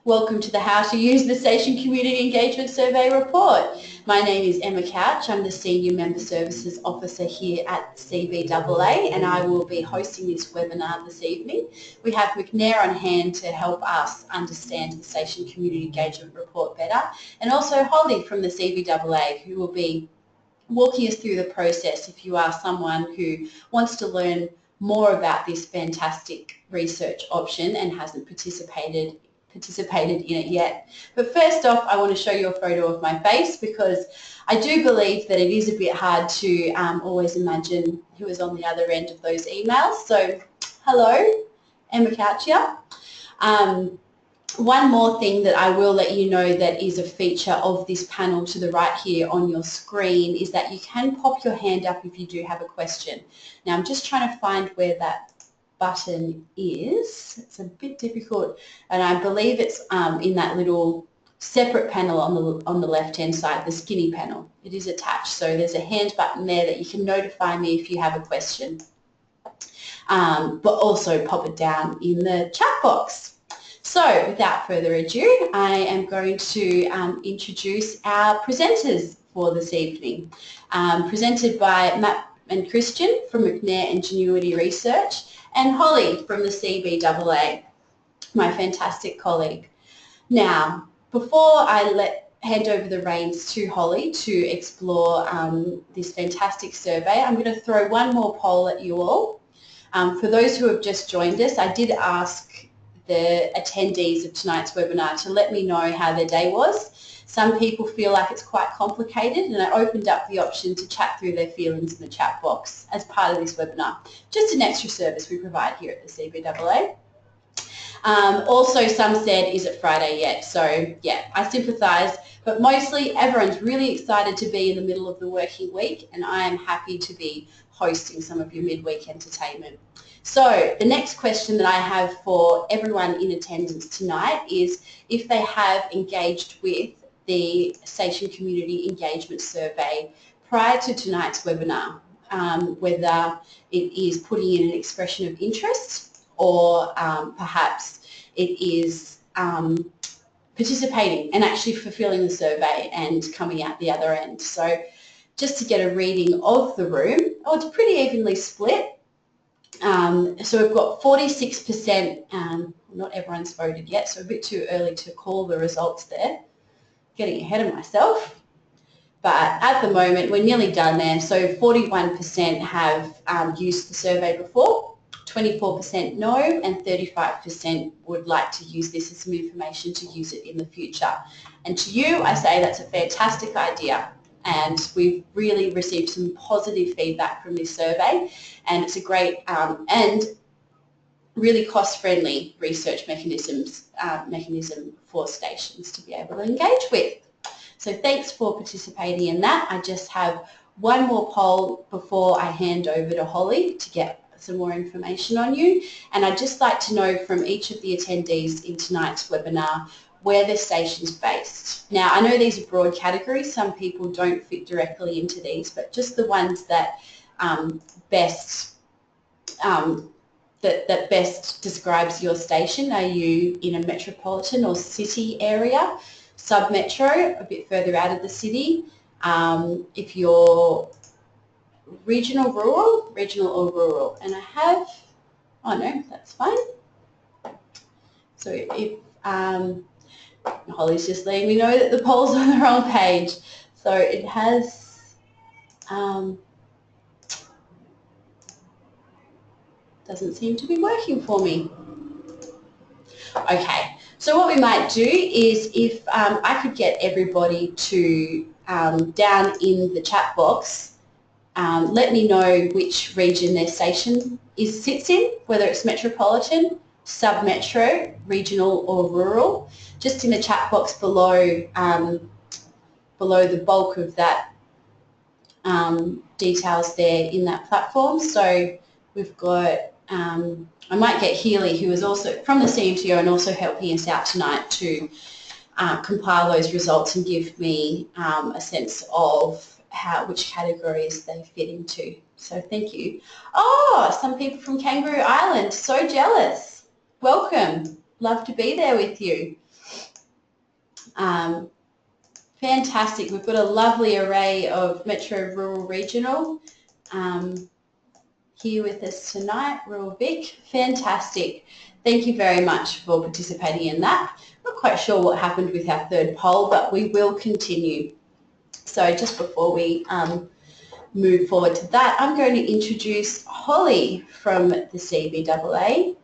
Welcome to the How to Use the Station Community Engagement Survey report. My name is Emma Couch. I'm the Senior Member Services Officer here at CBAA and I will be hosting this webinar this evening. We have McNair on hand to help us understand the Station Community Engagement report better, and also Holly from the CBAA, who will be walking us through the process if you are someone who wants to learn more about this fantastic research option and hasn't participated in it yet. But first off, I want to show you a photo of my face because I do believe that it is a bit hard to always imagine who is on the other end of those emails. So hello, Emma Couch here. One more thing that I will let you know that is a feature of this panel to the right here on your screen is that you can pop your hand up if you do have a question. Now I'm just trying to find where that button is. It's a bit difficult, and I believe it's in that little separate panel on the left-hand side, the skinny panel. It is attached, so there's a hand button there that you can notify me if you have a question, but also pop it down in the chat box. So without further ado, I am going to introduce our presenters for this evening, presented by Matt and Christian from McNair Ingenuity Research, and Holly from the CBAA, my fantastic colleague. Now, before I hand over the reins to Holly to explore this fantastic survey, I'm going to throw one more poll at you all. For those who have just joined us, I did ask the attendees of tonight's webinar to let me know how their day was. Some people feel like it's quite complicated, and I opened up the option to chat through their feelings in the chat box as part of this webinar. Just an extra service we provide here at the CBAA. Also, some said, is it Friday yet? So yeah, I sympathise, but mostly everyone's really excited to be in the middle of the working week, and I am happy to be hosting some of your midweek entertainment. So the next question that I have for everyone in attendance tonight is if they have engaged with the Station Community Engagement Survey prior to tonight's webinar, whether it is putting in an expression of interest or perhaps it is participating and actually fulfilling the survey and coming out the other end. So just to get a reading of the room, it's pretty evenly split. So we've got 46%, not everyone's voted yet, so a bit too early to call the results there. Getting ahead of myself. But at the moment, we're nearly done there. So 41% have used the survey before, 24% no, and 35% would like to use this as some information to use it in the future. And to you, I say that's a fantastic idea. And we've really received some positive feedback from this survey, and it's a great and really cost-friendly research mechanism for stations to be able to engage with. So thanks for participating in that. I just have one more poll before I hand over to Holly to get some more information on you, and I'd just like to know from each of the attendees in tonight's webinar where the station's based. Now, I know these are broad categories. Some people don't fit directly into these, but just the ones that best describes your station. Are you in a metropolitan or city area, sub-metro, a bit further out of the city? If you're regional or rural. And I have, oh no, that's fine. So if Holly's just letting me know that the poll's on the wrong page. So it has, doesn't seem to be working for me. Okay, so what we might do is if I could get everybody to, down in the chat box, let me know which region their station sits in, whether it's metropolitan, sub-metro, regional or rural, just in the chat box below, below the bulk of that details there in that platform. So we've got, I might get Healy, who is also from the CMTO and also helping us out tonight to compile those results and give me a sense of which categories they fit into. So thank you. Oh, some people from Kangaroo Island, so jealous. Welcome. Love to be there with you. Um, fantastic. We've got a lovely array of Metro Rural Regional here with us tonight, Rural Vic. Fantastic. Thank you very much for participating in that. Not quite sure what happened with our third poll, but we will continue. So just before we move forward to that, I'm going to introduce Holly from the CBAA.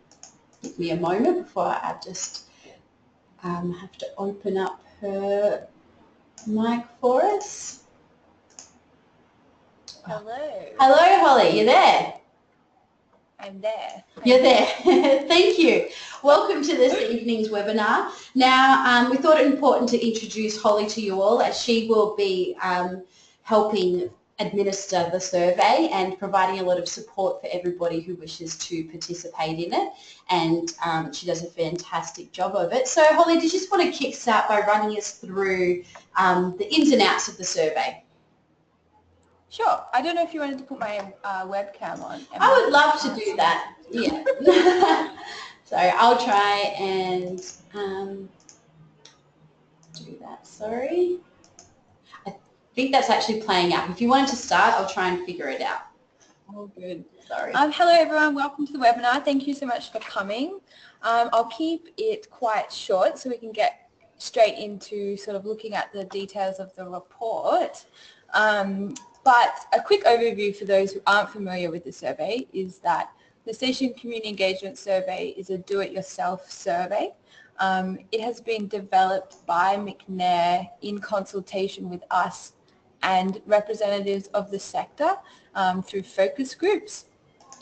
Give me a moment before I just have to open up her mic for us. Hello. Hello, Holly. You there? I'm there. You're there. Thank you. Welcome to this evening's webinar. Now, we thought it important to introduce Holly to you all, as she will be helping administer the survey and providing a lot of support for everybody who wishes to participate in it, and she does a fantastic job of it. So Holly, did you just want to kick start by running us through the ins and outs of the survey? Sure. I don't know if you wanted to put my webcam on. I would love to do that. Yeah. So I'll try and do that. Sorry. I think that's actually playing out. If you wanted to start, I'll try and figure it out. Oh, good. Sorry. Hello, everyone. Welcome to the webinar. Thank you so much for coming. I'll keep it quite short so we can get straight into sort of looking at the details of the report. But a quick overview for those who aren't familiar with the survey is that the Station Community Engagement Survey is a do-it-yourself survey. It has been developed by McNair in consultation with us and representatives of the sector through focus groups.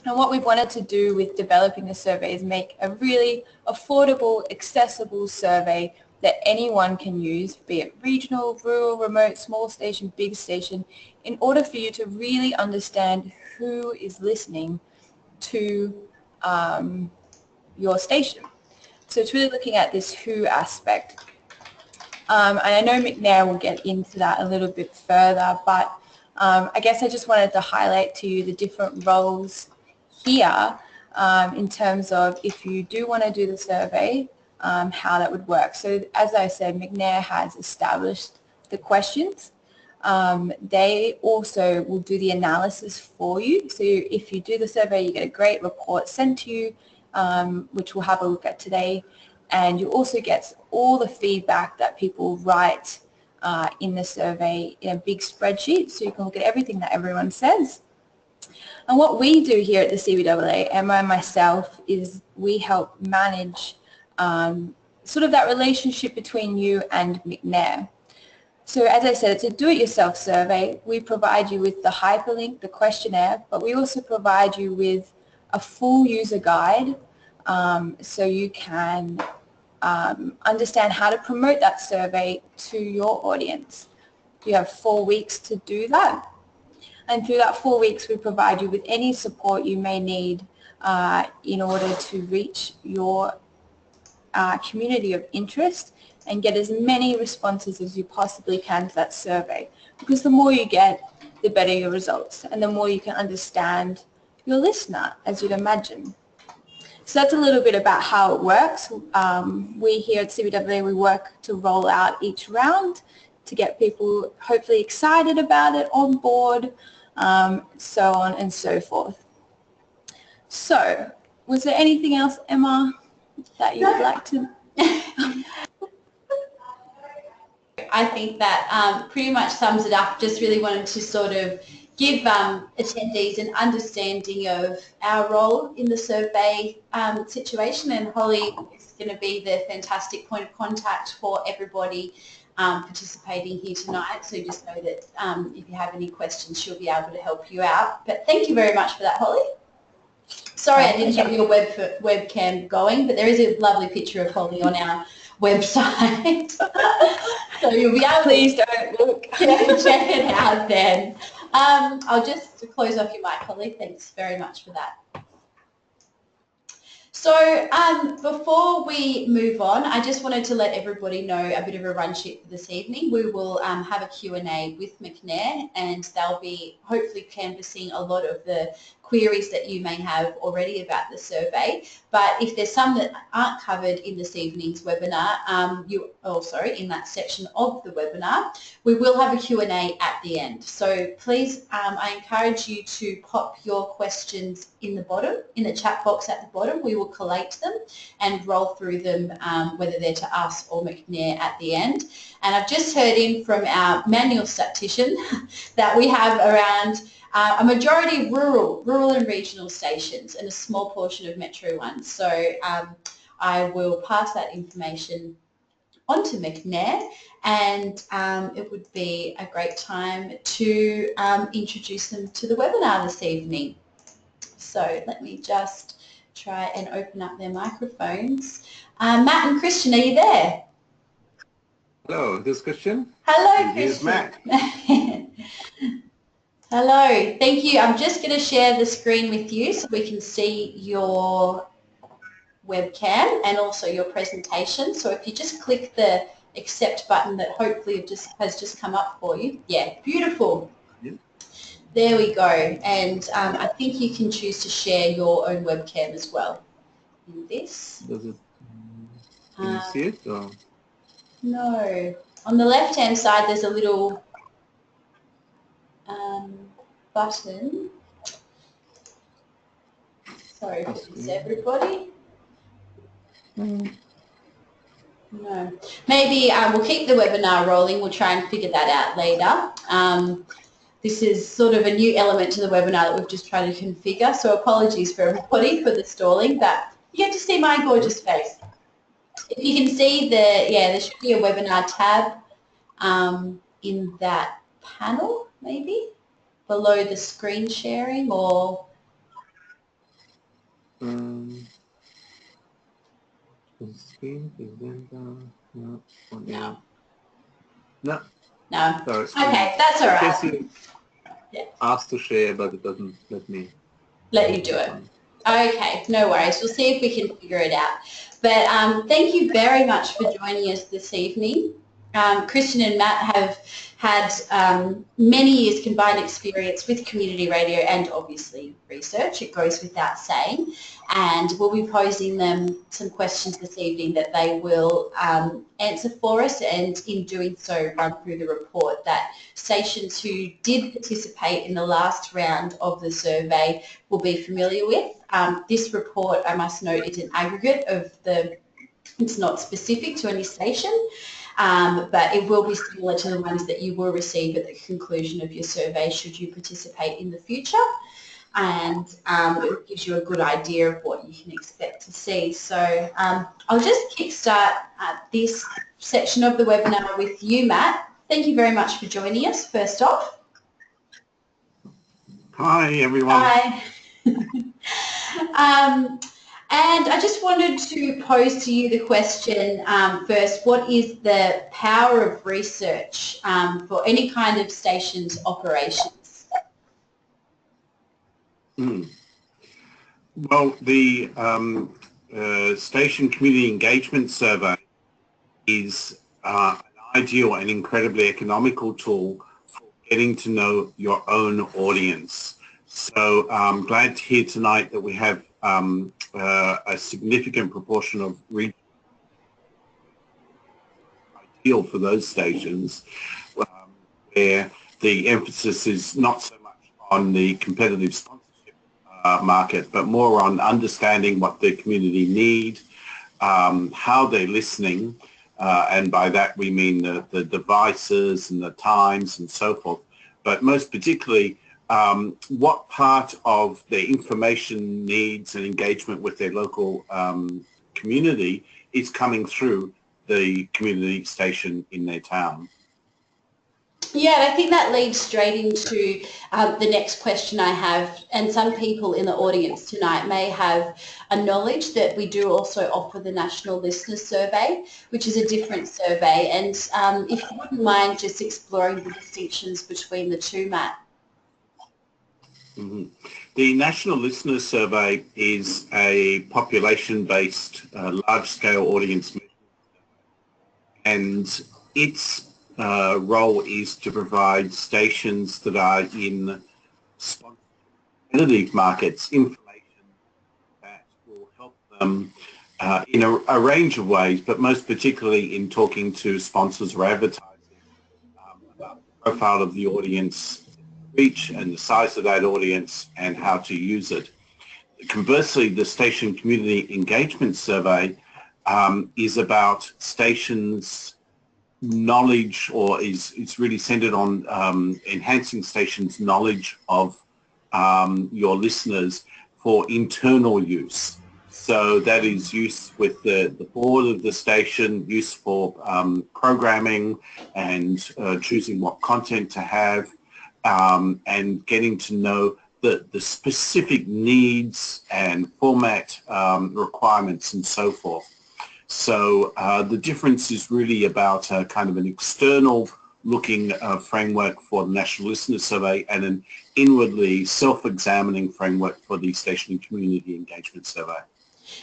And what we've wanted to do with developing the survey is make a really affordable, accessible survey that anyone can use, be it regional, rural, remote, small station, big station, in order for you to really understand who is listening to your station. So it's really looking at this who aspect. And I know McNair will get into that a little bit further, but I guess I just wanted to highlight to you the different roles here in terms of if you do want to do the survey, how that would work. So as I said, McNair has established the questions. They also will do the analysis for you. So if you do the survey, you get a great report sent to you, which we'll have a look at today. And you also get all the feedback that people write in the survey in a big spreadsheet, so you can look at everything that everyone says. And what we do here at the CBAA, Emma and myself, is we help manage sort of that relationship between you and McNair. So as I said, it's a do-it-yourself survey. We provide you with the hyperlink, the questionnaire, but we also provide you with a full user guide so you can understand how to promote that survey to your audience. You have 4 weeks to do that. And through that 4 weeks, we provide you with any support you may need in order to reach your community of interest and get as many responses as you possibly can to that survey. Because the more you get, the better your results, and the more you can understand your listener, as you'd imagine. So that's a little bit about how it works. We here at CBAA, we work to roll out each round to get people hopefully excited about it, on board, so on and so forth. So, was there anything else, Emma, that you would like to? I think that pretty much sums it up. Just really wanted to sort of give attendees an understanding of our role in the survey situation, and Holly is going to be the fantastic point of contact for everybody participating here tonight. So just know that if you have any questions, she'll be able to help you out. But thank you very much for that, Holly. Sorry I didn't get your webcam going, but there is a lovely picture of Holly on our website. So you'll be able Please don't look. check it out then. I'll just close off your mic, Holly. Thanks very much for that. So before we move on, I just wanted to let everybody know a bit of a run sheet for this evening. We will have a Q&A with McNair, and they'll be hopefully canvassing a lot of the queries that you may have already about the survey. But if there's some that aren't covered in this evening's webinar, in that section of the webinar, we will have a Q&A at the end. So please, I encourage you to pop your questions in the chat box at the bottom. We will collate them and roll through them, whether they're to us or McNair at the end. And I've just heard in from our manual statistician that we have around a majority of rural and regional stations and a small portion of metro ones. So I will pass that information on to McNair, and it would be a great time to introduce them to the webinar this evening. So let me just try and open up their microphones. Matt and Christian, are you there? Hello, this is Christian. Hello, Here's Christian. Matt. Hello, thank you. I'm just going to share the screen with you so we can see your webcam and also your presentation. So if you just click the accept button that hopefully has just come up for you. Yeah, beautiful. Yeah. There we go. And I think you can choose to share your own webcam as well in this. Does it, can you see it? Or? No. On the left-hand side, there's a little button. Sorry if it's everybody. No. Maybe we'll keep the webinar rolling. We'll try and figure that out later. This is sort of a new element to the webinar that we've just tried to configure. So apologies for everybody for the stalling, but you get to see my gorgeous face. If you can see there should be a webinar tab in that panel, maybe below the screen sharing, or screen no. no. Sorry, Okay, that's all right. Yeah. Asked to share, but it doesn't let you do it. Okay, no worries. We'll see if we can figure it out. But thank you very much for joining us this evening. Christian and Matt have had many years combined experience with community radio and obviously research. It goes without saying. And we'll be posing them some questions this evening that they will answer for us, and in doing so run through the report that stations who did participate in the last round of the survey will be familiar with. This report, I must note, is an aggregate of it's not specific to any station. But it will be similar to the ones that you will receive at the conclusion of your survey should you participate in the future, and it gives you a good idea of what you can expect to see. So I'll just kickstart this section of the webinar with you, Matt. Thank you very much for joining us, first off. Hi, everyone. Hi. And I just wanted to pose to you the question first, what is the power of research for any kind of station's operations? Well, the Station Community Engagement Survey is an ideal and incredibly economical tool for getting to know your own audience. So I'm glad to hear tonight that we have a significant proportion of regional ideal for those stations where the emphasis is not so much on the competitive sponsorship market, but more on understanding what the community need, how they're listening, and by that we mean the devices and the times and so forth, but most particularly what part of their information needs and engagement with their local community is coming through the community station in their town. Yeah, and I think that leads straight into the next question I have, and some people in the audience tonight may have a knowledge that we do also offer the National Listener Survey, which is a different survey, and if you wouldn't mind just exploring the distinctions between the two, Matt. Mm-hmm. The National Listener Survey is a population-based, large-scale audience measurement, and its role is to provide stations that are in competitive markets information that will help them in a range of ways, but most particularly in talking to sponsors or advertising about the profile of the audience, reach and the size of that audience, and how to use it. Conversely, the Station Community Engagement Survey is about stations' knowledge, or it's really centered on enhancing stations' knowledge of your listeners for internal use. So that is use with the board of the station, use for programming and choosing what content to have, and getting to know the specific needs and format requirements and so forth. So the difference is really about kind of an external looking framework for the National Listener Survey and an inwardly self-examining framework for the Station and Community Engagement Survey.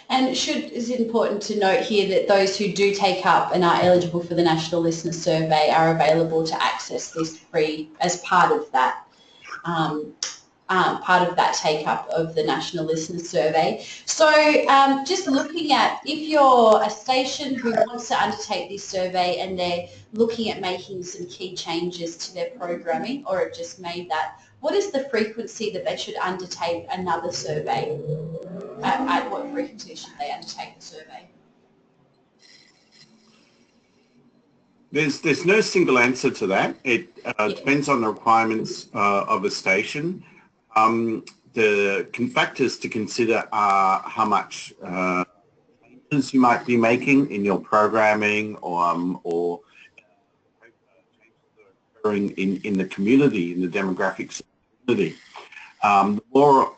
And it's important to note here that those who do take up and are eligible for the National Listener Survey are available to access this free as part of that take-up of the National Listener Survey. So just looking at, if you're a station who wants to undertake this survey and they're looking at making some key changes to their programming, or have just made that, what is the frequency that they should undertake another survey? At what frequency should they undertake the survey? There's no single answer to that. It depends on the requirements of a station. The factors to consider are how much changes you might be making in your programming, or changes that are occurring in the community, in the demographics of the community. The more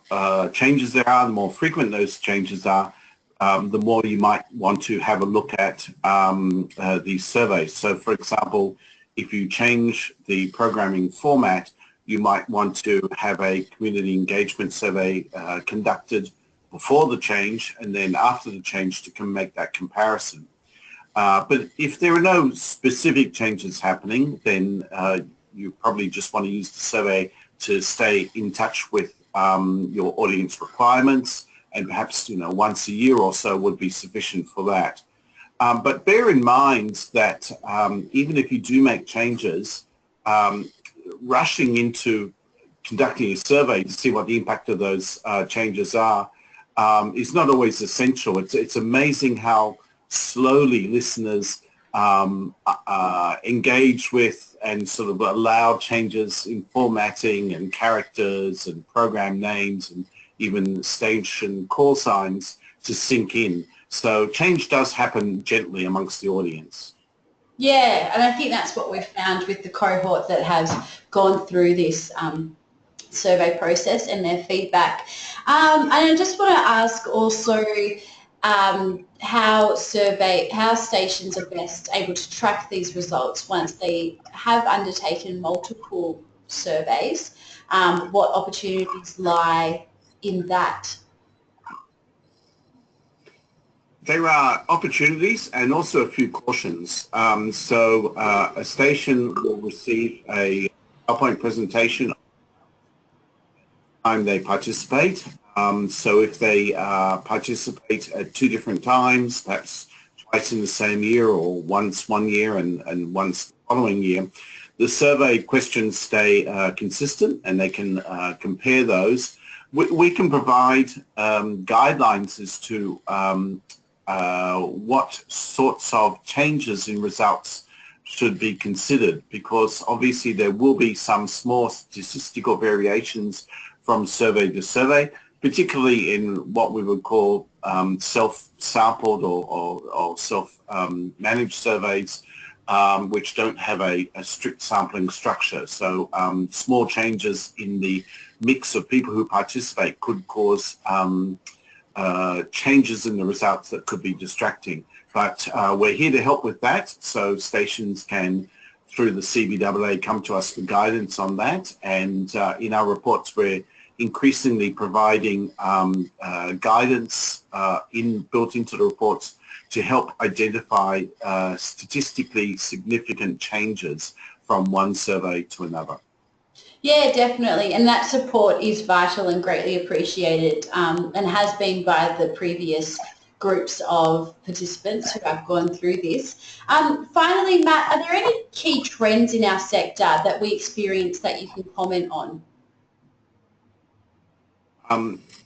changes there are, the more frequent those changes are, the more you might want to have a look at these surveys. So, for example, if you change the programming format, you might want to have a community engagement survey conducted before the change and then after the change to make that comparison. But if there are no specific changes happening, then you probably just want to use the survey to stay in touch with your audience requirements, and perhaps once a year or so would be sufficient for that. But bear in mind that even if you do make changes, rushing into conducting a survey to see what the impact of those changes are is not always essential. It's amazing how slowly listeners engage with and sort of allow changes in formatting and characters and program names and even station call signs to sink in. So change does happen gently amongst the audience. Yeah, and I think that's what we've found with the cohort that has gone through this survey process and their feedback. And I just want to ask also how stations are best able to track these results once they have undertaken multiple surveys. What opportunities lie in that? There are opportunities and also a few cautions. So a station will receive a PowerPoint presentation time they participate. So if they participate at 2 different times, perhaps twice in the same year or once one year and once the following year, the survey questions stay consistent and they can compare those. We can provide guidelines as to what sorts of changes in results should be considered, because obviously there will be some small statistical variations from survey to survey, particularly in what we would call self-sampled or self-managed surveys, which don't have a strict sampling structure. So small changes in the mix of people who participate could cause changes in the results that could be distracting. But we're here to help with that, so stations can, through the CBAA, come to us for guidance on that. And in our reports, we're increasingly providing guidance built into the reports to help identify statistically significant changes from one survey to another. Yeah, definitely. And that support is vital and greatly appreciated, and has been by the previous groups of participants who have gone through this. Finally, Matt, are there any key trends in our sector that we experience that you can comment on?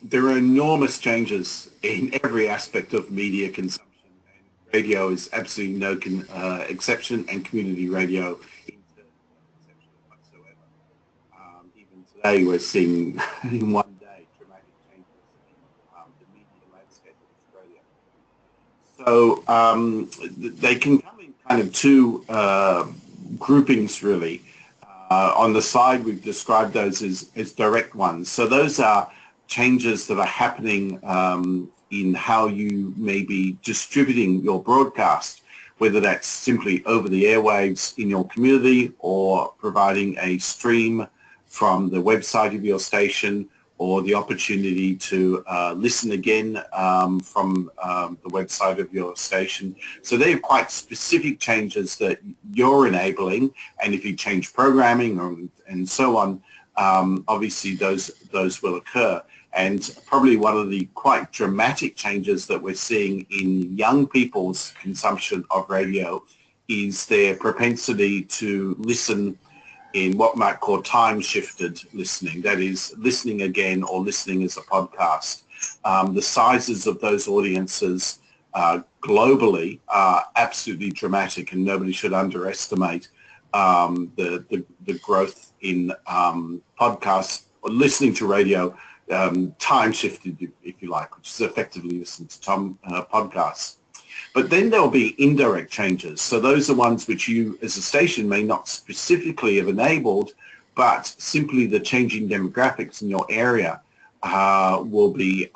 There are enormous changes in every aspect of media consumption, and radio is absolutely no exception, and community radio is no exception whatsoever. Even today, we're seeing in one day dramatic changes in the media landscape of Australia. So they can come in kind of two groupings, really. On the side, we've described those as direct ones. So those are changes that are happening in how you may be distributing your broadcast, whether that's simply over the airwaves in your community or providing a stream from the website of your station, or the opportunity to listen again from the website of your station. So they're quite specific changes that you're enabling, and if you change programming and so on, obviously those will occur. And probably one of the quite dramatic changes that we're seeing in young people's consumption of radio is their propensity to listen in what might call time-shifted listening, that is, listening again or listening as a podcast. The sizes of those audiences globally are absolutely dramatic, and nobody should underestimate the growth in podcasts or listening to radio, time-shifted, if you like, which is effectively listening to podcasts. But then there'll be indirect changes. So those are ones which you as a station may not specifically have enabled, but simply the changing demographics in your area will be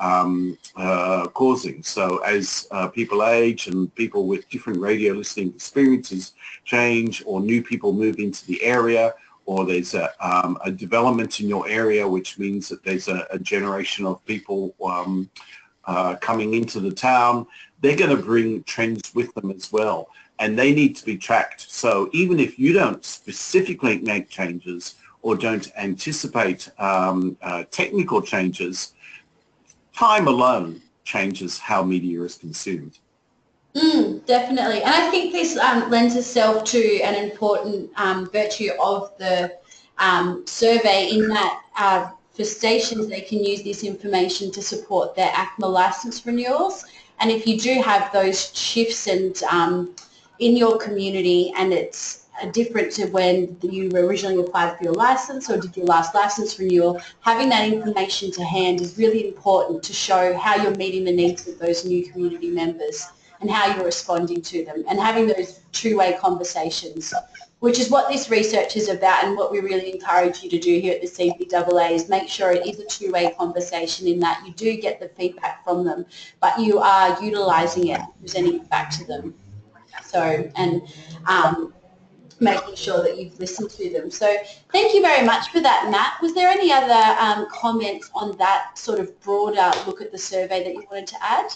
causing. So as people age and people with different radio listening experiences change, or new people move into the area, or there's a development in your area, which means that there's a generation of people coming into the town, they're going to bring trends with them as well, and they need to be tracked. So even if you don't specifically make changes or don't anticipate technical changes, time alone changes how media is consumed. Definitely. And I think this lends itself to an important virtue of the survey, in that for stations, they can use this information to support their ACMA license renewals. And if you do have those shifts and in your community, and it's different to when you originally applied for your license or did your last license renewal, having that information to hand is really important to show how you're meeting the needs of those new community members and how you're responding to them, and having those two-way conversations, which is what this research is about, and what we really encourage you to do here at the CPAA is make sure it is a two-way conversation, in that you do get the feedback from them, but you are utilising it, presenting it back to them. So, and making sure that you've listened to them. So thank you very much for that, Matt. Was there any other comments on that sort of broader look at the survey that you wanted to add?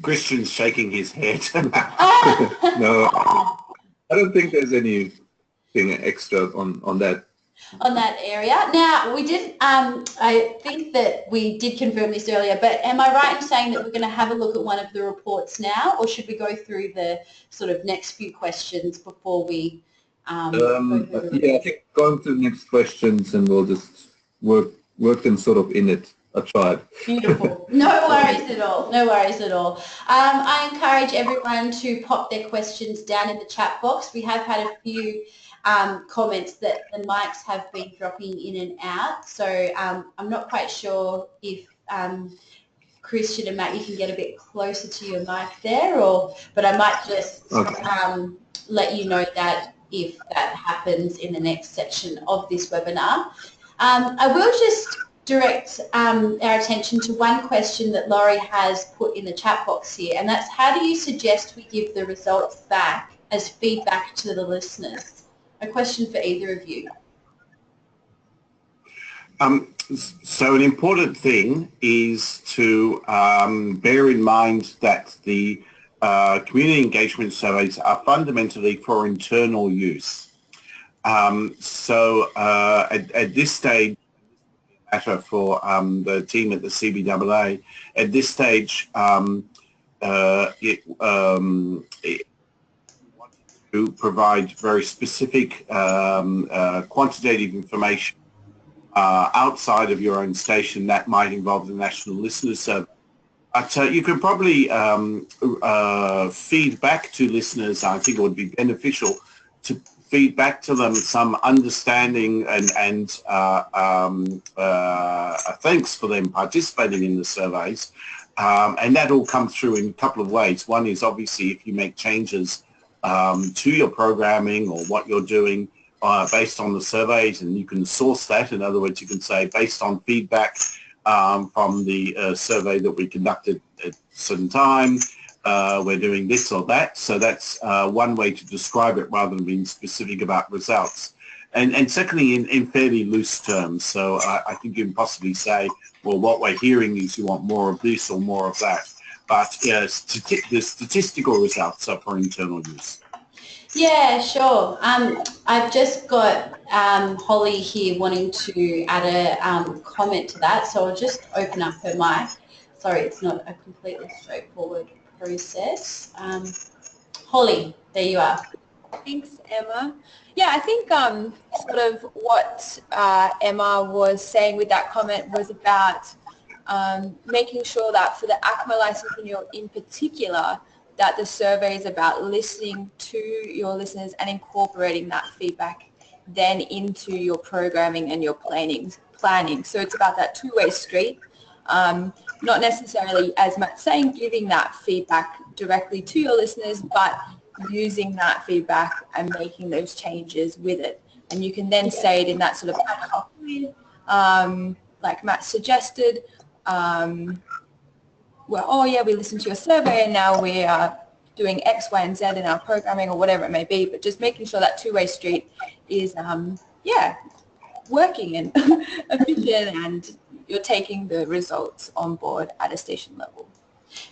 Christian's shaking his head. No, I don't think there's anything extra on that. On that area. Now, we did, I think that we did confirm this earlier, but am I right in saying that we're going to have a look at one of the reports now, or should we go through the sort of next few questions before we go through Yeah, I think going to the next questions, and we'll just work them sort of in it. I tried. Beautiful. No worries at all. No worries at all. I encourage everyone to pop their questions down in the chat box. We have had a few comments that the mics have been dropping in and out. So I'm not quite sure if Christian and Matt, you can get a bit closer to your mic there, but I might just let you know that if that happens in the next section of this webinar. I will just direct our attention to one question that Laurie has put in the chat box here, and that's, how do you suggest we give the results back as feedback to the listeners? A question for either of you. So an important thing is to bear in mind that the community engagement surveys are fundamentally for internal use. At this stage, matter for the team at the CBAA, at this stage, it wanted to provide very specific quantitative information outside of your own station that might involve the National Listener Survey. But you could probably feed back to listeners. I think it would be beneficial to feed back to them some understanding and thanks for them participating in the surveys. And that will come through in a couple of ways. One is obviously if you make changes to your programming or what you're doing based on the surveys, and you can source that. In other words, you can say based on feedback from the survey that we conducted at a certain time, we're doing this or that. So that's one way to describe it rather than being specific about results. And secondly, in fairly loose terms. So I think you can possibly say, well, what we're hearing is you want more of this or more of that. But the statistical results are for internal use. Yeah, sure. I've just got Holly here wanting to add a comment to that, so I'll just open up her mic. Sorry, it's not a completely straightforward process. Holly, there you are. Thanks, Emma. Yeah, I think sort of what Emma was saying with that comment was about making sure that for the ACMA licensing in particular, that the survey is about listening to your listeners and incorporating that feedback then into your programming and your planning. So it's about that two-way street, not necessarily, as Matt's saying, giving that feedback directly to your listeners, but using that feedback and making those changes with it. And you can then say it in that sort of ad hoc way, like Matt suggested, well, oh yeah, we listened to your survey and now we are doing X, Y, and Z in our programming or whatever it may be, but just making sure that two-way street is, working and efficient, and you're taking the results on board at a station level.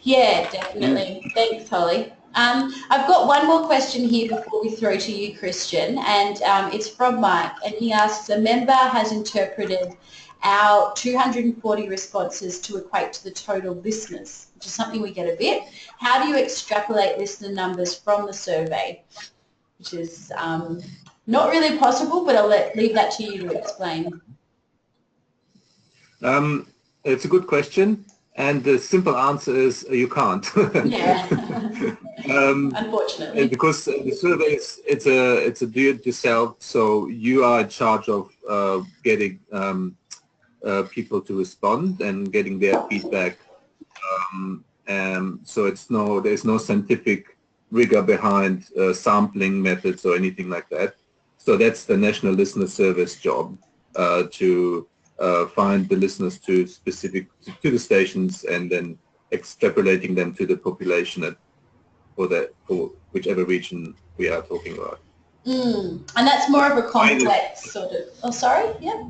Yeah, definitely. Thanks, Holly. I've got one more question here before we throw to you, Christian, and it's from Mike, and he asks, a member has interpreted our 240 responses to equate to the total listeners, which is something we get a bit. How do you extrapolate listener numbers from the survey? Which is not really possible, but I'll leave that to you to explain. It's a good question, and the simple answer is you can't. Yeah, unfortunately. Because the survey it's a do-it-yourself, so you are in charge of getting people to respond and getting their feedback. So there's no scientific rigor behind sampling methods or anything like that. So that's the National Listener Service job, to find the listeners to the stations and then extrapolating them to the population for whichever region we are talking about. And that's more of a complex sort of. Oh, sorry. Yeah.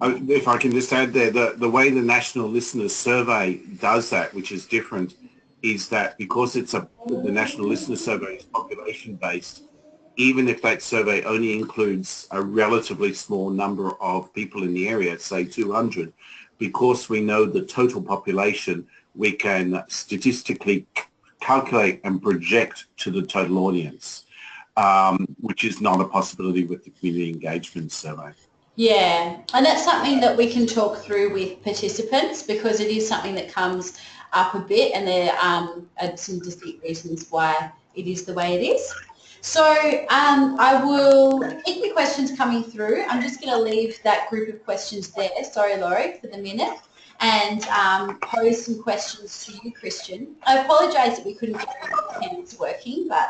If I can just add there, the way the National Listeners Survey does that, which is different, is that because the National Listener Survey is population-based, even if that survey only includes a relatively small number of people in the area, say 200, because we know the total population, we can statistically calculate and project to the total audience, which is not a possibility with the Community Engagement Survey. Yeah, and that's something that we can talk through with participants, because it is something that comes up a bit, and there are some distinct reasons why it is the way it is. So I will keep the questions coming through. I'm just going to leave that group of questions there, sorry Laurie, for the minute, and pose some questions to you, Christian. I apologise that we couldn't get the hands working, but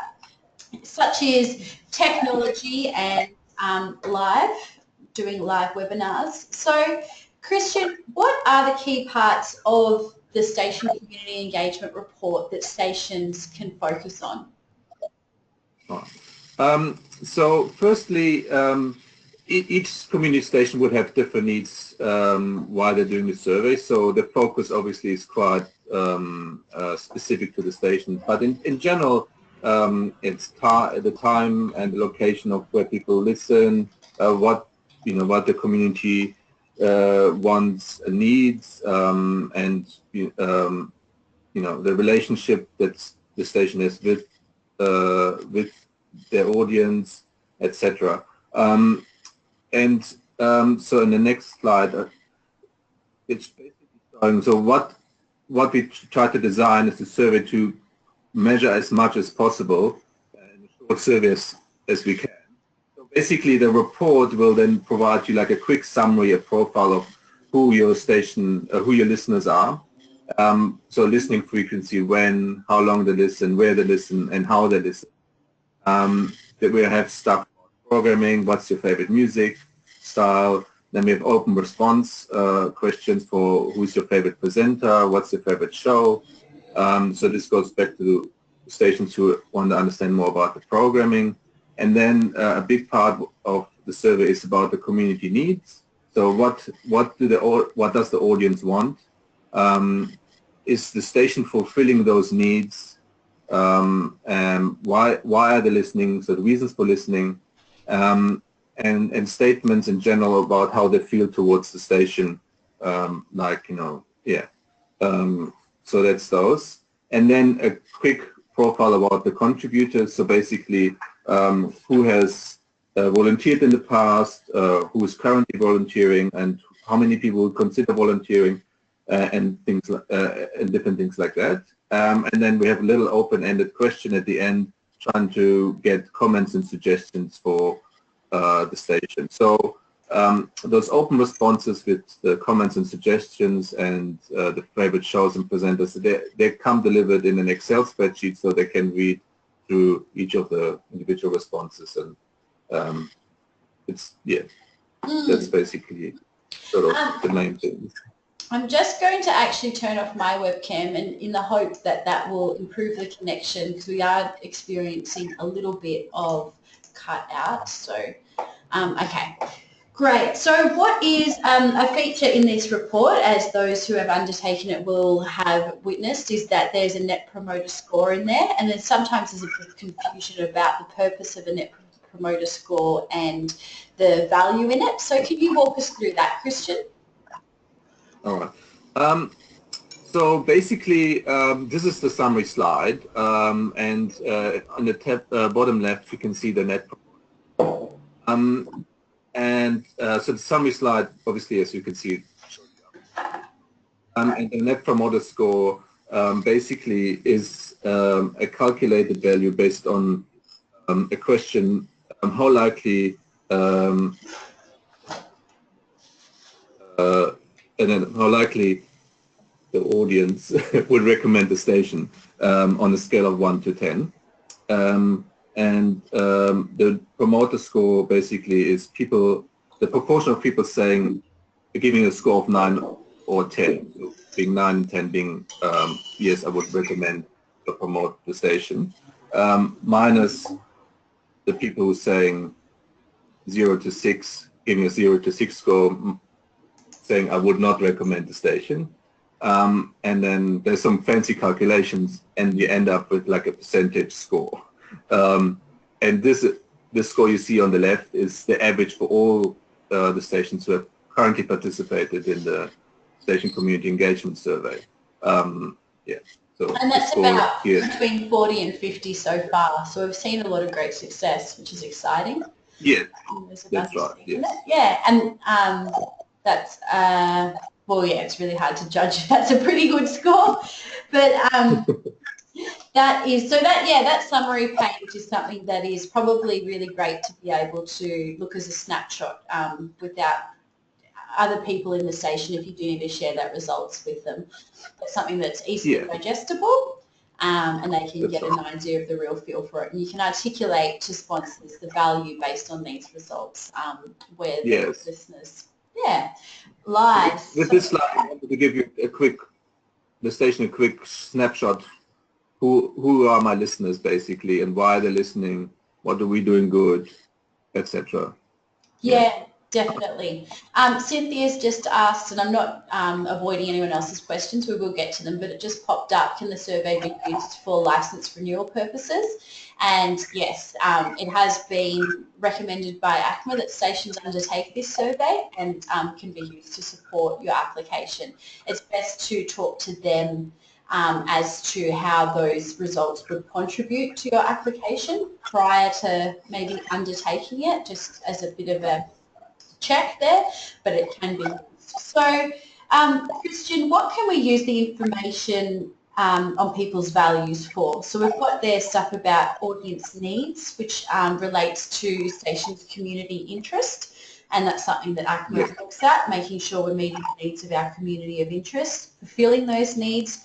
such is technology and doing live webinars. So Christian, what are the key parts of the station community engagement report that stations can focus on? So firstly, each community station would have different needs while they're doing the survey. So the focus obviously is quite specific to the station. But in general, it's the time and the location of where people listen, what what the community wants and needs, and the relationship that the station has with their audience, etc. So in the next slide, it's basically showing, so what we try to design is a survey to measure as much as possible in a short survey as we can. So basically the report will then provide you like a quick summary, a profile of who your station, who your listeners are. So listening frequency, when, how long they listen, where they listen, and how they listen. That we have stuff about programming, what's your favorite music style. Then we have open response questions for who's your favorite presenter, what's your favorite show. So this goes back to stations who want to understand more about the programming. And then a big part of the survey is about the community needs. So what does the audience want? Is the station fulfilling those needs? And why are they listening? So the reasons for listening, and statements in general about how they feel towards the station, so that's those. And then a quick profile about the contributors. So basically, who has volunteered in the past, who is currently volunteering, and how many people would consider volunteering, and things and different things like that. And then we have a little open-ended question at the end, trying to get comments and suggestions for the station. So those open responses with the comments and suggestions and the favorite shows and presenters, they come delivered in an Excel spreadsheet, so they can read through each of the individual responses. And that's basically sort of the main thing. I'm just going to actually turn off my webcam, and in the hope that that will improve the connection, because we are experiencing a little bit of cut out. So, okay, great. So what is a feature in this report, as those who have undertaken it will have witnessed, is that there's a Net Promoter Score in there, and then sometimes there's a bit of confusion about the purpose of a Net Promoter Score and the value in it. So can you walk us through that, Christian? All right. So basically, this is the summary slide, and on the bottom left, you can see the net promoter. So the summary slide, obviously, as you can see, and the Net Promoter Score basically is a calculated value based on a question: how likely and then how likely the audience would recommend the station on a scale of 1 to 10. The promoter score basically is the proportion of people saying, giving a score of 9 or 10, so being 9 and 10 being, yes, I would recommend to promote the station, minus the people who are saying 0 to 6, giving a 0 to 6 score, saying I would not recommend the station. And then there's some fancy calculations, and you end up with like a percentage score. And this score you see on the left is the average for all the stations who have currently participated in the Station Community Engagement Survey. So and that's about between 40 and 50 so far. So we've seen a lot of great success, which is exciting. Yeah, that's right. Yes. Yeah, and that's well, yeah, it's really hard to judge. That's a pretty good score, but that summary page is something that is probably really great to be able to look as a snapshot without other people in the station, if you do need to share that results with them. It's something that's easily digestible, and they can get an idea of the real feel for it. And you can articulate to sponsors the value based on these results, where the listeners, lies. With this slide, I wanted to give you a quick snapshot. Who are my listeners basically, and why they're listening? What are we doing good, etc. Yeah. Definitely. Cynthia's just asked, and I'm not avoiding anyone else's questions, we will get to them, but it just popped up, can the survey be used for licence renewal purposes? And yes, it has been recommended by ACMA that stations undertake this survey and can be used to support your application. It's best to talk to them as to how those results would contribute to your application prior to maybe undertaking it, just as a bit of a check there, but it can be used. So, Christian, what can we use the information on people's values for? So we've got there stuff about audience needs, which relates to stations' community interest, and that's something that ACMA looks at, making sure we're meeting the needs of our community of interest, fulfilling those needs,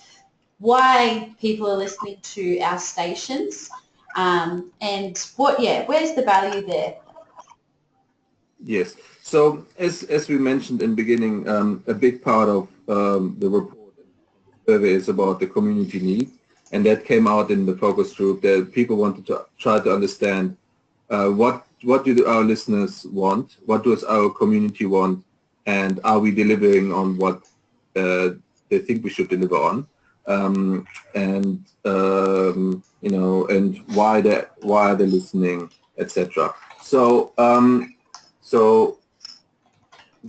why people are listening to our stations, and where's the value there? Yes. So as we mentioned in the beginning, a big part of the report and the survey is about the community need, and that came out in the focus group that people wanted to try to understand what do our listeners want, what does our community want, and are we delivering on what they think we should deliver on, and why are they listening, etc. So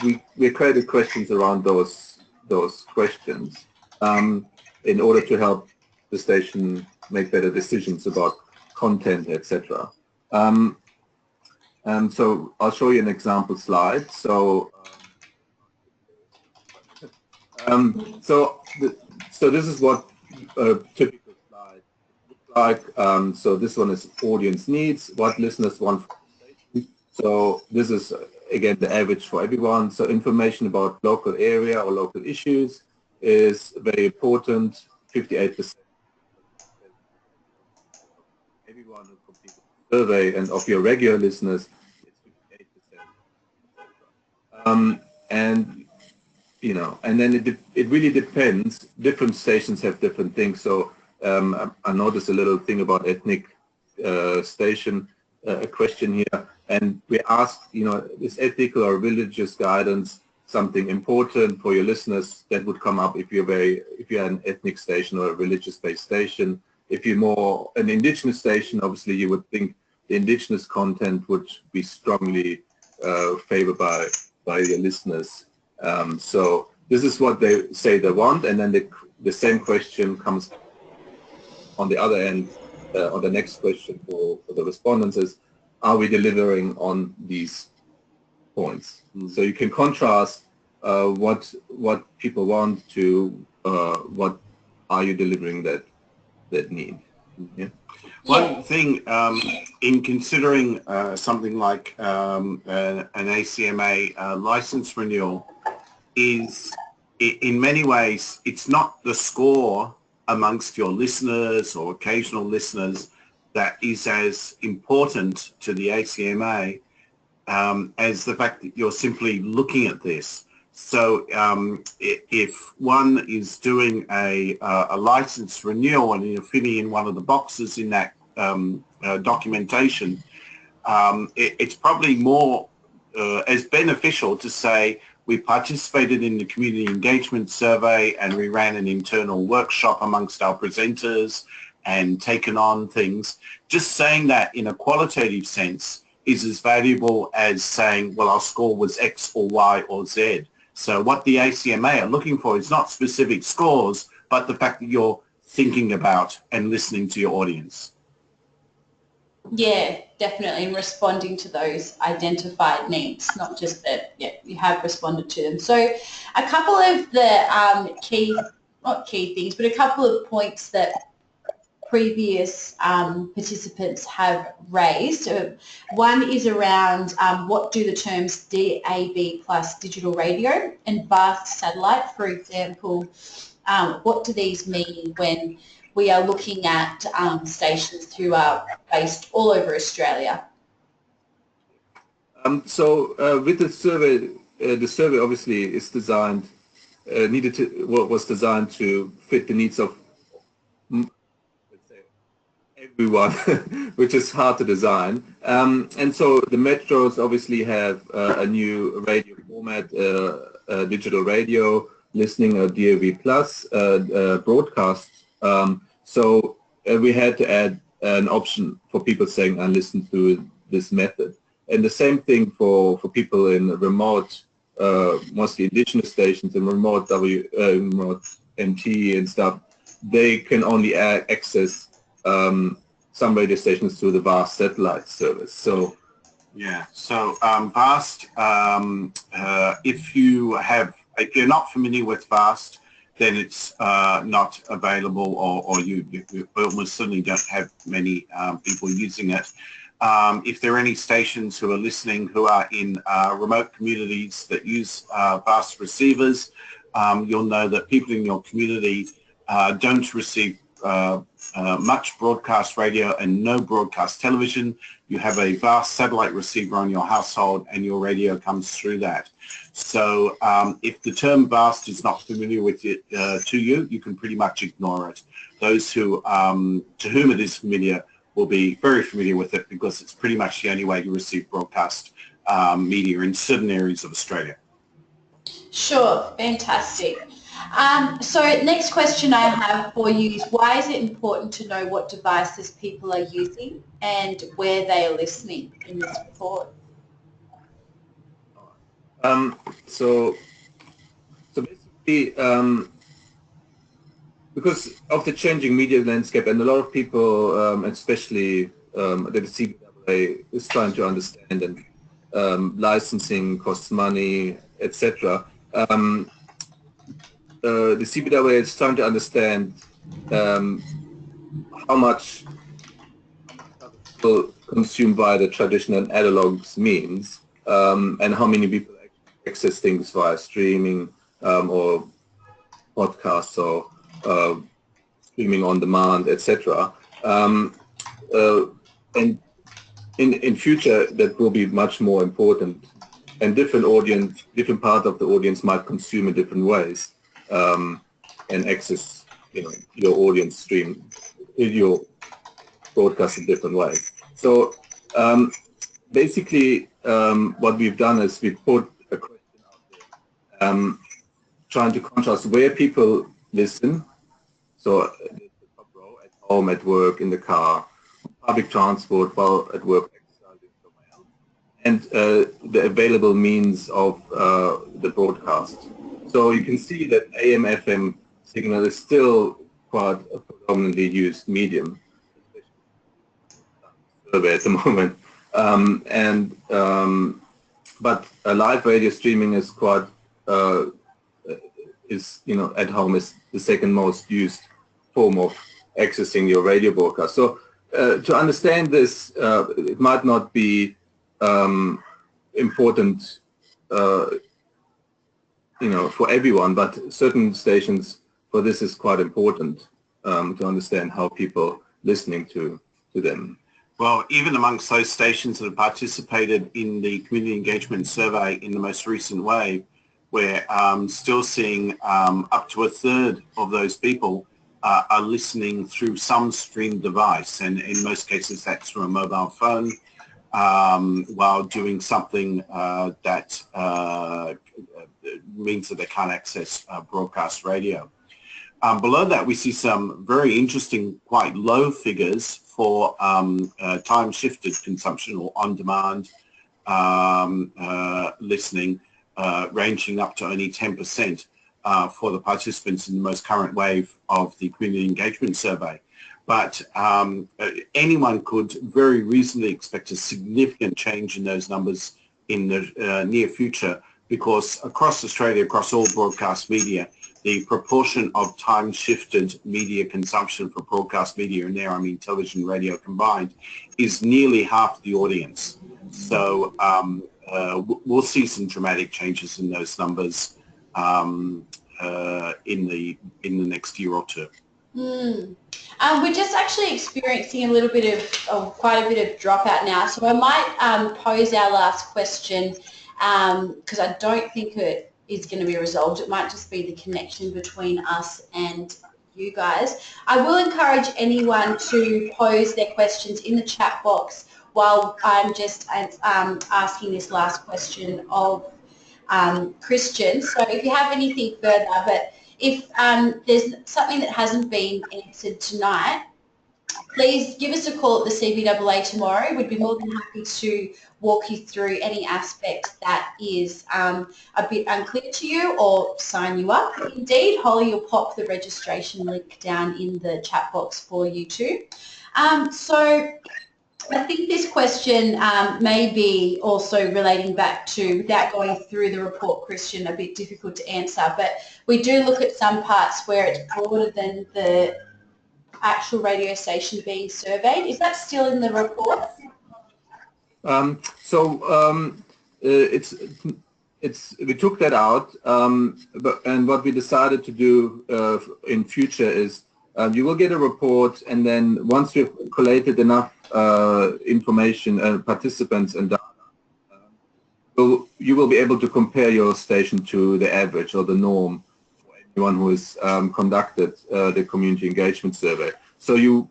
we created questions around those questions in order to help the station make better decisions about content, etc. So I'll show you an example slide. So so this is what a typical slide looks like. So this one is audience needs, what listeners want from the station. So this is again the average for everyone. So information about local area or local issues is very important. 58%. Everyone who completes the survey, and of your regular listeners, it's 58%. And then it really depends. Different stations have different things. So I noticed a little thing about ethnic station, a question here, and we asked, is ethical or religious guidance something important for your listeners? That would come up if you're an ethnic station or a religious-based station. If you're more an indigenous station, obviously you would think the indigenous content would be strongly favored by your listeners. So this is what they say they want, and then the same question comes on the other end, on the next question for the respondents is, are we delivering on these points? So you can contrast what people want to what are you delivering that need. Yeah. One thing in considering something like an ACMA license renewal is, in many ways, it's not the score amongst your listeners or occasional listeners that is as important to the ACMA as the fact that you're simply looking at this. So if one is doing a license renewal and you're filling in one of the boxes in that documentation, it's probably more as beneficial to say we participated in the community engagement survey and we ran an internal workshop amongst our presenters and taken on things. Just saying that in a qualitative sense is as valuable as saying, well, our score was X or Y or Z. So what the ACMA are looking for is not specific scores, but the fact that you're thinking about and listening to your audience. Yeah, definitely, and responding to those identified needs, not just that you have responded to them. So a couple of the not key things, but a couple of points that previous participants have raised. One is around what do the terms DAB plus digital radio and vast satellite, for example, what do these mean when we are looking at stations who are based all over Australia? With the survey obviously is designed, was designed to fit the needs of, let's say, everyone, which is hard to design. And so the metros obviously have a new radio format, digital radio, listening, DAB plus, broadcast. So we had to add an option for people saying, I listen to this method. And the same thing for people in remote, mostly indigenous stations and remote remote MT and stuff. They can only access some radio stations through the VAST satellite service. So yeah, so VAST, if you're not familiar with VAST, then it's not available, or you almost certainly don't have many people using it. If there are any stations who are listening who are in remote communities that use VAST receivers, you'll know that people in your community don't receive much broadcast radio and no broadcast television. You have a VAST satellite receiver on your household and your radio comes through that. So if the term VAST is not familiar with it to you, you can pretty much ignore it. Those who to whom it is familiar will be very familiar with it, because it's pretty much the only way to receive broadcast media in certain areas of Australia. Sure, fantastic. So next question I have for you is, why is it important to know what devices people are using and where they are listening in this report? So basically, because of the changing media landscape, and a lot of people, especially the CBAA, is trying to understand, and licensing costs money, etc. The CBAA is trying to understand how much people consume via the traditional analogs means, and how many people access things via streaming or podcasts or streaming on demand, etc. And in future, that will be much more important. And different part of the audience might consume in different ways, and access, your audience stream, your broadcast in different ways. So basically, what we've done is we put a question out there, trying to contrast where people listen. So the top row, at home, at work, in the car, public transport, while at work, exercising somewhere else, and the available means of the broadcast. So you can see that AM/FM signal is still quite a predominantly used medium, especially at the moment. But live radio streaming is quite at home is the second most used form of accessing your radio broadcast. So to understand this, it might not be important, for everyone, but certain stations, for this is quite important to understand how people listening to them. Well, even amongst those stations that have participated in the community engagement survey in the most recent wave, we're still seeing up to a third of those people are listening through some stream device, and in most cases that's through a mobile phone, while doing something that means that they can't access broadcast radio. Below that, we see some very interesting, quite low figures for time-shifted consumption or on-demand listening, ranging up to only 10% for the participants in the most current wave of the community engagement survey. But anyone could very reasonably expect a significant change in those numbers in the near future, because across Australia, across all broadcast media, the proportion of time-shifted media consumption for broadcast media, and there I mean television, radio combined, is nearly half the audience. So we'll see some dramatic changes in those numbers in the next year or two. We're just actually experiencing a little bit of quite a bit of dropout now, so I might pose our last question, because I don't think it is going to be resolved. It might just be the connection between us and you guys. I will encourage anyone to pose their questions in the chat box while I'm just asking this last question of Christian. So if you have anything further, but if there's something that hasn't been answered tonight, please give us a call at the CBAA tomorrow. We'd be more than happy to walk you through any aspect that is a bit unclear to you or sign you up. Indeed, Holly will pop the registration link down in the chat box for you too. So I think this question may be also relating back to, without going through the report, Christian, a bit difficult to answer, but we do look at some parts where it's broader than the actual radio station being surveyed. Is that still in the report? We took that out, and what we decided to do in future is you will get a report, and then once you've collated enough information and participants and data, you will be able to compare your station to the average or the norm for anyone who has conducted the community engagement survey. So you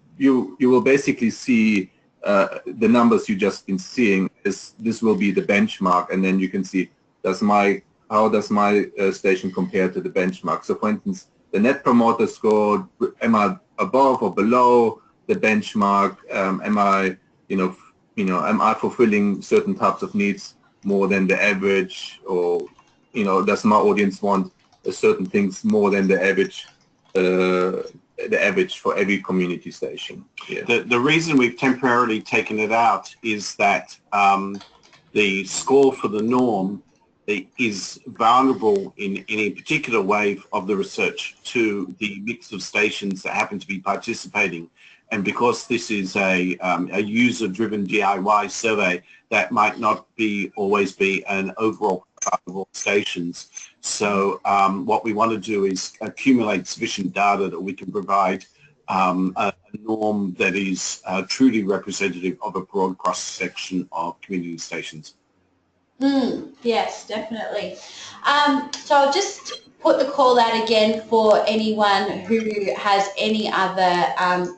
will basically see the numbers you just been seeing. This will be the benchmark, and then you can see how does my station compare to the benchmark. So for instance, the Net Promoter Score, am I above or below the benchmark? Am I fulfilling certain types of needs more than the average, or does my audience want certain things more than the average for every community station? Yeah. The reason we've temporarily taken it out is that the score for the norm is vulnerable in any particular wave of the research to the mix of stations that happen to be participating. And because this is a user-driven DIY survey, that might not always be an overall of all stations. So what we want to do is accumulate sufficient data that we can provide a norm that is truly representative of a broad cross-section of community stations. Yes, definitely. So I'll just put the call out again for anyone who has any other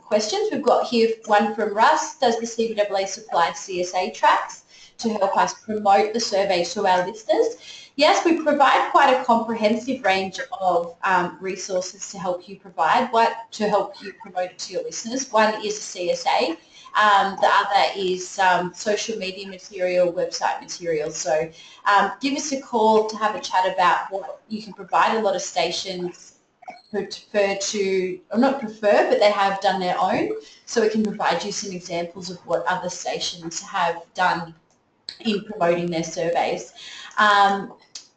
questions. We've got here one from Russ. Does the CBAA supply CSA tracks to help us promote the survey to our listeners? Yes, we provide quite a comprehensive range of resources to help you promote it to your listeners. One is a CSA. The other is social media material, website material. So give us a call to have a chat about what you can provide. A lot of stations prefer to, or not prefer, but they have done their own. So we can provide you some examples of what other stations have done in promoting their surveys.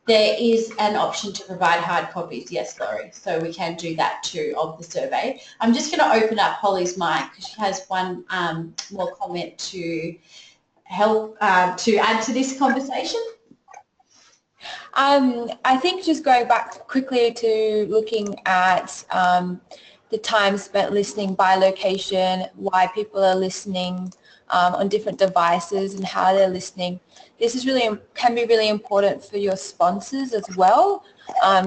There is an option to provide hard copies, yes, Laurie, so we can do that too of the survey. I'm just going to open up Holly's mic because she has one more comment to help to add to this conversation. I think just going back quickly to looking at the time spent listening by location, why people are listening on different devices and how they're listening. This is can be really important for your sponsors as well.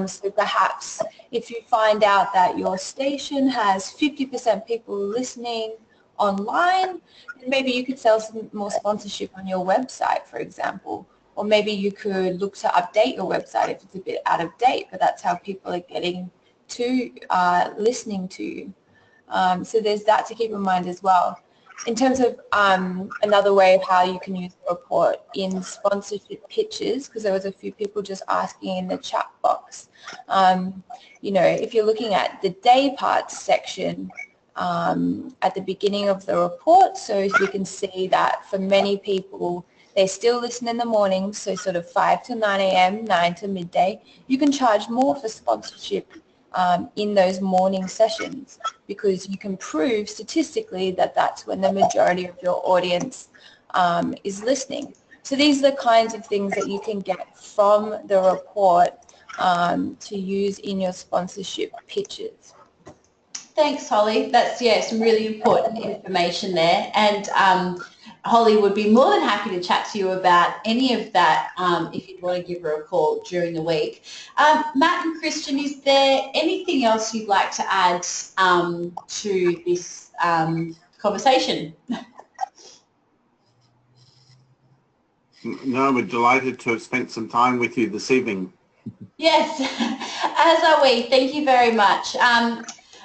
So perhaps if you find out that your station has 50% people listening online, then maybe you could sell some more sponsorship on your website, for example. Or maybe you could look to update your website if it's a bit out of date, but that's how people are getting to listening to you. So there's that to keep in mind as well. In terms of another way of how you can use the report in sponsorship pitches, because there was a few people just asking in the chat box, if you're looking at the day parts section at the beginning of the report, so if you can see that for many people, they still listen in the morning, so sort of 5 to 9 a.m., 9 to midday, you can charge more for sponsorship in those morning sessions because you can prove statistically that that's when the majority of your audience is listening. So these are the kinds of things that you can get from the report to use in your sponsorship pitches. Thanks, Holly. That's, some really important information there. And Holly would be more than happy to chat to you about any of that if you'd want to give her a call during the week. Matt and Christian, is there anything else you'd like to add to this conversation? No, we're delighted to have spent some time with you this evening. Yes, as are we. Thank you very much.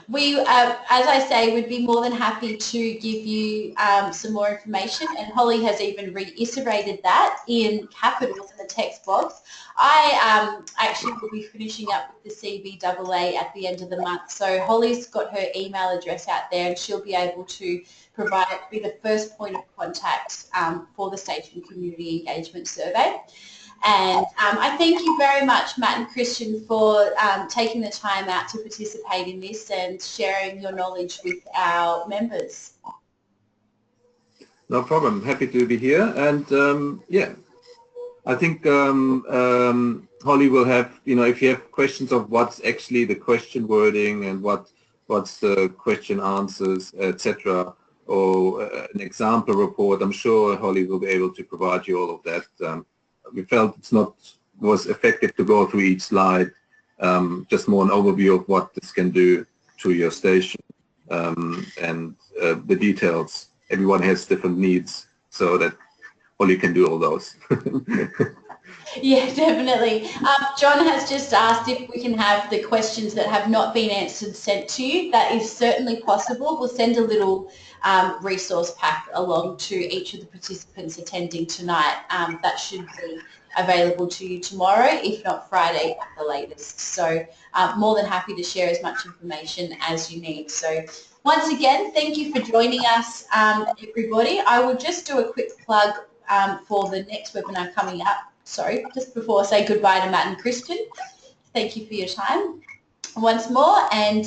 We, as I say, would be more than happy to give you some more information, and Holly has even reiterated that in capitals in the text box. I actually will be finishing up with the CBAA at the end of the month, so Holly's got her email address out there, and she'll be able to be the first point of contact for the Station Community Engagement Survey. And I thank you very much, Matt and Christian, for taking the time out to participate in this and sharing your knowledge with our members. No problem. Happy to be here. And yeah, I think Holly will have, if you have questions of what's actually the question wording and what's the question answers, etc., or an example report, I'm sure Holly will be able to provide you all of that. We felt was effective to go through each slide, just more an overview of what this can do to your station, and the details. Everyone has different needs, so that Holly can do all those. Yeah, definitely. John has just asked if we can have the questions that have not been answered sent to you. That is certainly possible. We'll send a little resource pack along to each of the participants attending tonight. That should be available to you tomorrow, if not Friday at the latest. So more than happy to share as much information as you need. So once again, thank you for joining us, everybody. I will just do a quick plug for the next webinar coming up. Sorry, just before I say goodbye to Matt and Christian. Thank you for your time once more. And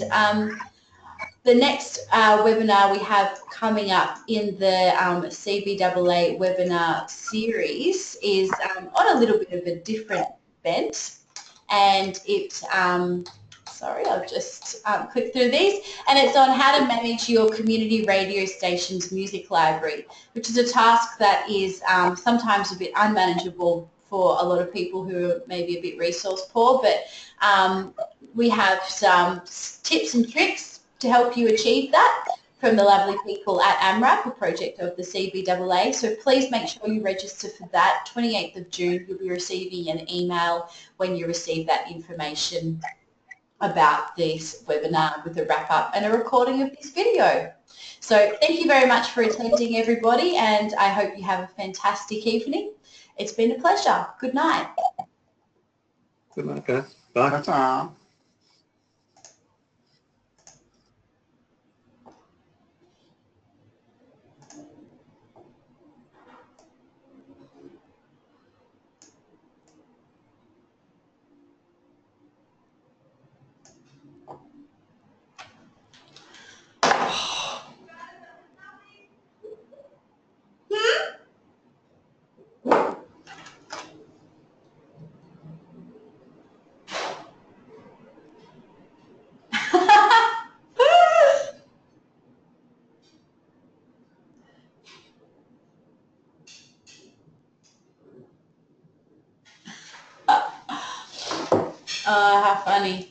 the next webinar we have coming up in the CBAA webinar series is on a little bit of a different bent. And it, sorry, I'll just click through these. And it's on how to manage your community radio station's music library, which is a task that is sometimes a bit unmanageable for a lot of people who are maybe a bit resource poor, but we have some tips and tricks to help you achieve that from the lovely people at AMRAP, a project of the CBAA. So please make sure you register for that. 28th of June, you'll be receiving an email when you receive that information about this webinar with a wrap-up and a recording of this video. So thank you very much for attending, everybody, and I hope you have a fantastic evening. It's been a pleasure. Good night. Good night, guys. Bye. That's all. How funny.